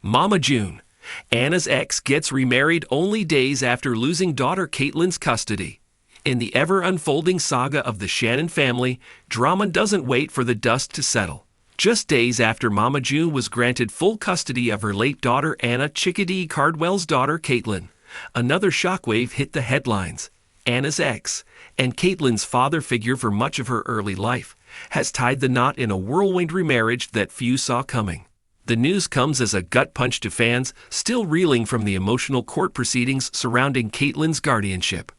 Mama June. Anna's ex gets remarried only days after losing daughter Caitlin's custody. In the ever-unfolding saga of the Shannon family, drama doesn't wait for the dust to settle. Just days after Mama June was granted full custody of her late daughter Anna Chickadee Cardwell's daughter Caitlin, another shockwave hit the headlines. Anna's ex, and Caitlin's father figure for much of her early life, has tied the knot in a whirlwind remarriage that few saw coming. The news comes as a gut punch to fans still reeling from the emotional court proceedings surrounding Caitlin's guardianship.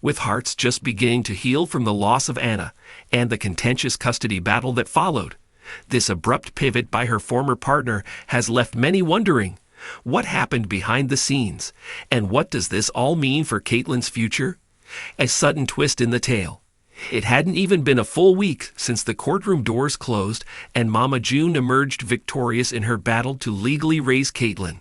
With hearts just beginning to heal from the loss of Anna and the contentious custody battle that followed, this abrupt pivot by her former partner has left many wondering, what happened behind the scenes, and what does this all mean for Caitlin's future? A sudden twist in the tale. It hadn't even been a full week since the courtroom doors closed and Mama June emerged victorious in her battle to legally raise Caitlin.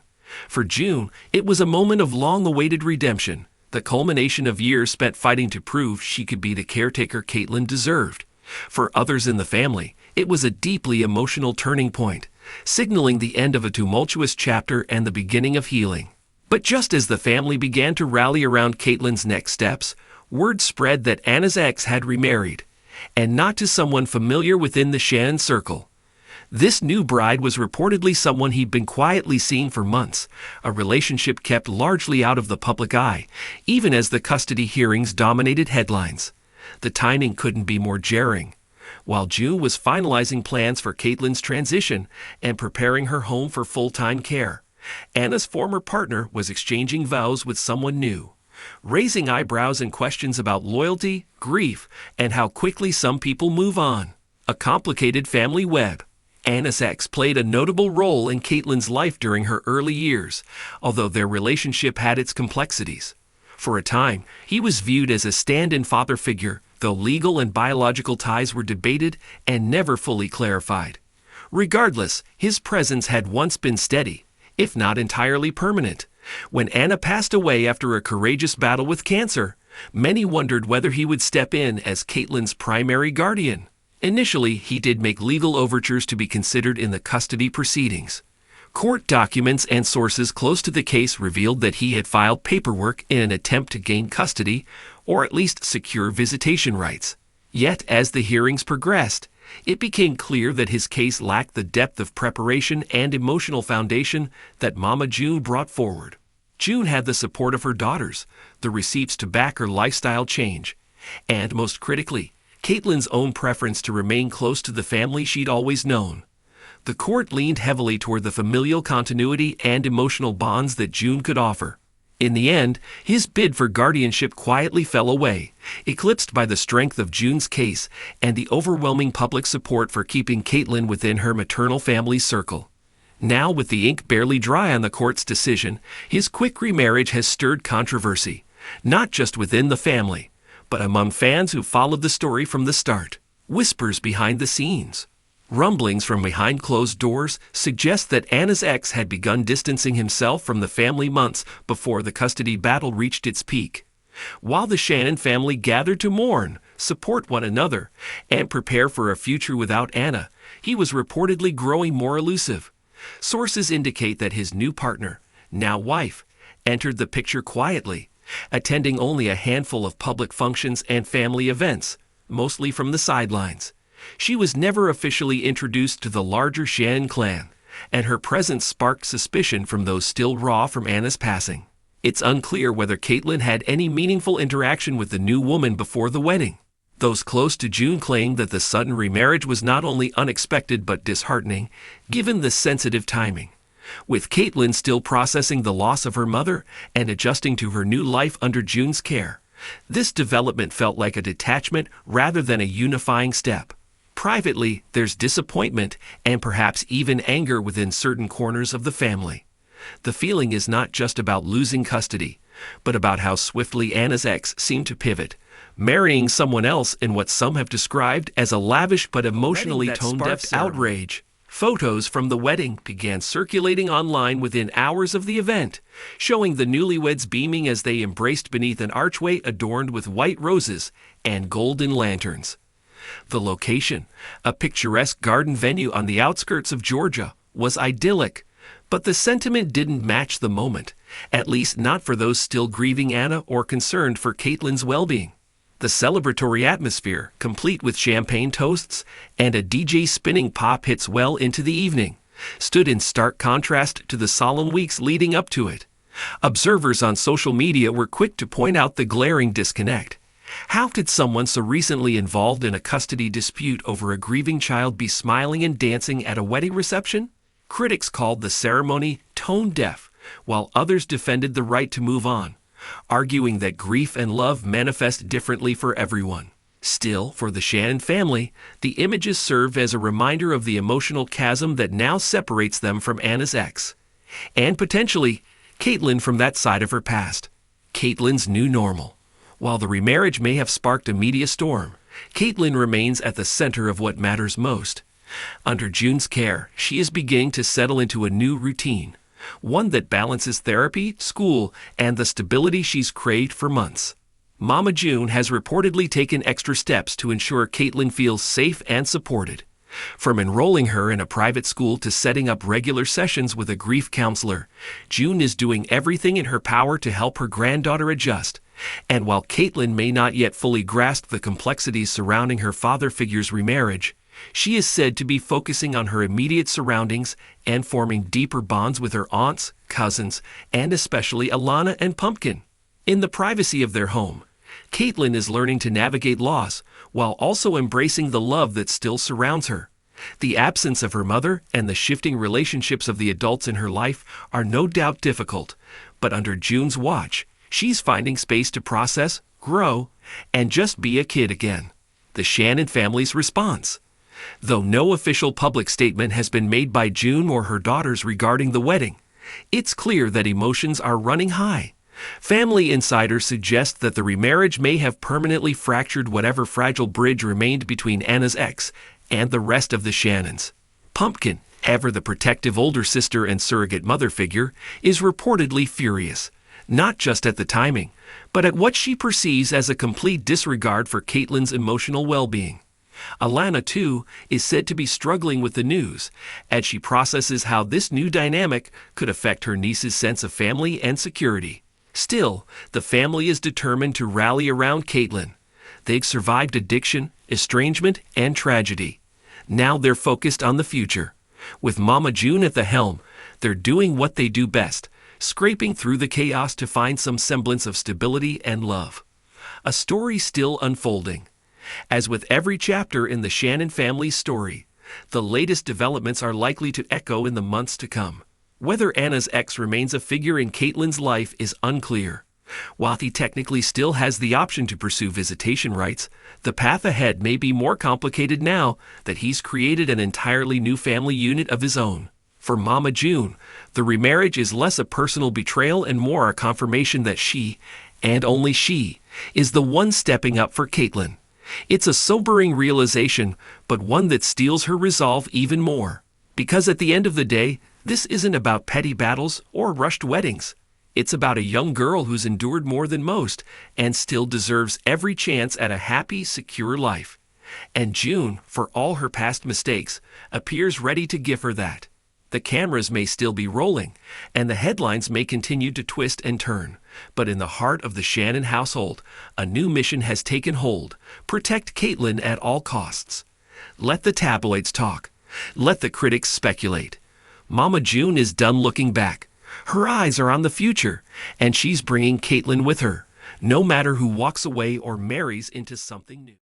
For June, it was a moment of long-awaited redemption, the culmination of years spent fighting to prove she could be the caretaker Caitlin deserved. For others in the family, it was a deeply emotional turning point, signaling the end of a tumultuous chapter and the beginning of healing. But just as the family began to rally around Caitlin's next steps, word spread that Anna's ex had remarried, and not to someone familiar within the Shannon circle. This new bride was reportedly someone he'd been quietly seeing for months, a relationship kept largely out of the public eye, even as the custody hearings dominated headlines. The timing couldn't be more jarring. While June was finalizing plans for Caitlin's transition and preparing her home for full-time care, Anna's former partner was exchanging vows with someone new, raising eyebrows and questions about loyalty, grief, and how quickly some people move on. A complicated family web. Anna's ex played a notable role in Caitlin's life during her early years, although their relationship had its complexities. For a time, he was viewed as a stand-in father figure, though legal and biological ties were debated and never fully clarified. Regardless, his presence had once been steady, if not entirely permanent. When Anna passed away after a courageous battle with cancer, many wondered whether he would step in as Caitlin's primary guardian. Initially, he did make legal overtures to be considered in the custody proceedings. Court documents and sources close to the case revealed that he had filed paperwork in an attempt to gain custody, or at least secure visitation rights. Yet, as the hearings progressed, it became clear that his case lacked the depth of preparation and emotional foundation that Mama June brought forward. June had the support of her daughters, the receipts to back her lifestyle change, and most critically, Caitlin's own preference to remain close to the family she'd always known. The court leaned heavily toward the familial continuity and emotional bonds that June could offer. In the end, his bid for guardianship quietly fell away, eclipsed by the strength of June's case and the overwhelming public support for keeping Caitlin within her maternal family's circle. Now, with the ink barely dry on the court's decision, his quick remarriage has stirred controversy, not just within the family, but among fans who followed the story from the start. Whispers behind the scenes. Rumblings from behind closed doors suggest that Anna's ex had begun distancing himself from the family months before the custody battle reached its peak. While the Shannon family gathered to mourn, support one another, and prepare for a future without Anna, he was reportedly growing more elusive. Sources indicate that his new partner, now wife, entered the picture quietly, attending only a handful of public functions and family events, mostly from the sidelines. She was never officially introduced to the larger Shannon clan, and her presence sparked suspicion from those still raw from Anna's passing. It's unclear whether Caitlin had any meaningful interaction with the new woman before the wedding. Those close to June claimed that the sudden remarriage was not only unexpected but disheartening, given the sensitive timing. With Caitlin still processing the loss of her mother and adjusting to her new life under June's care, this development felt like a detachment rather than a unifying step. Privately, there's disappointment and perhaps even anger within certain corners of the family. The feeling is not just about losing custody, but about how swiftly Anna's ex seemed to pivot, marrying someone else in what some have described as a lavish but emotionally tone-deaf outrage. Photos from the wedding began circulating online within hours of the event, showing the newlyweds beaming as they embraced beneath an archway adorned with white roses and golden lanterns. The location, a picturesque garden venue on the outskirts of Georgia, was idyllic, But the sentiment didn't match the moment, at least not for those still grieving Anna or concerned for Caitlyn's well-being. The celebratory atmosphere, complete with champagne toasts and a DJ spinning pop hits well into the evening, stood in stark contrast to the solemn weeks leading up to it. Observers on social media were quick to point out the glaring disconnect. How could someone so recently involved in a custody dispute over a grieving child be smiling and dancing at a wedding reception? Critics called the ceremony tone-deaf, while others defended the right to move on, arguing that grief and love manifest differently for everyone. Still, for the Shannon family, the images serve as a reminder of the emotional chasm that now separates them from Anna's ex, and potentially Caitlyn from that side of her past. Caitlyn's new normal. While the remarriage may have sparked a media storm, Caitlyn remains at the center of what matters most. Under June's care, she is beginning to settle into a new routine, one that balances therapy, school, and the stability she's craved for months. Mama June has reportedly taken extra steps to ensure Caitlyn feels safe and supported. From enrolling her in a private school to setting up regular sessions with a grief counselor, June is doing everything in her power to help her granddaughter adjust. And while Caitlyn may not yet fully grasp the complexities surrounding her father figure's remarriage, she is said to be focusing on her immediate surroundings and forming deeper bonds with her aunts, cousins, and especially Alana and Pumpkin. In the privacy of their home, Caitlyn is learning to navigate loss while also embracing the love that still surrounds her. The absence of her mother and the shifting relationships of the adults in her life are no doubt difficult, but under June's watch, she's finding space to process, grow, and just be a kid again. The Shannon family's response. Though no official public statement has been made by June or her daughters regarding the wedding, it's clear that emotions are running high. Family insiders suggest that the remarriage may have permanently fractured whatever fragile bridge remained between Anna's ex and the rest of the Shannons. Pumpkin, ever the protective older sister and surrogate mother figure, is reportedly furious, not just at the timing, but at what she perceives as a complete disregard for Caitlyn's emotional well-being. Alana, too, is said to be struggling with the news, as she processes how this new dynamic could affect her niece's sense of family and security. Still, the family is determined to rally around Caitlyn. They've survived addiction, estrangement, and tragedy. Now they're focused on the future. With Mama June at the helm, they're doing what they do best, scraping through the chaos to find some semblance of stability and love. A story still unfolding. As with every chapter in the Shannon family's story, the latest developments are likely to echo in the months to come. Whether Anna's ex remains a figure in Caitlyn's life is unclear. While he technically still has the option to pursue visitation rights, the path ahead may be more complicated now that he's created an entirely new family unit of his own. For Mama June, the remarriage is less a personal betrayal and more a confirmation that she, and only she, is the one stepping up for Caitlyn. It's a sobering realization, but one that steels her resolve even more. Because at the end of the day, this isn't about petty battles or rushed weddings. It's about a young girl who's endured more than most and still deserves every chance at a happy, secure life. And June, for all her past mistakes, appears ready to give her that. The cameras may still be rolling, and the headlines may continue to twist and turn. But in the heart of the Shannon household, a new mission has taken hold: protect Caitlyn at all costs. Let the tabloids talk. Let the critics speculate. Mama June is done looking back. Her eyes are on the future, and she's bringing Caitlyn with her, no matter who walks away or marries into something new.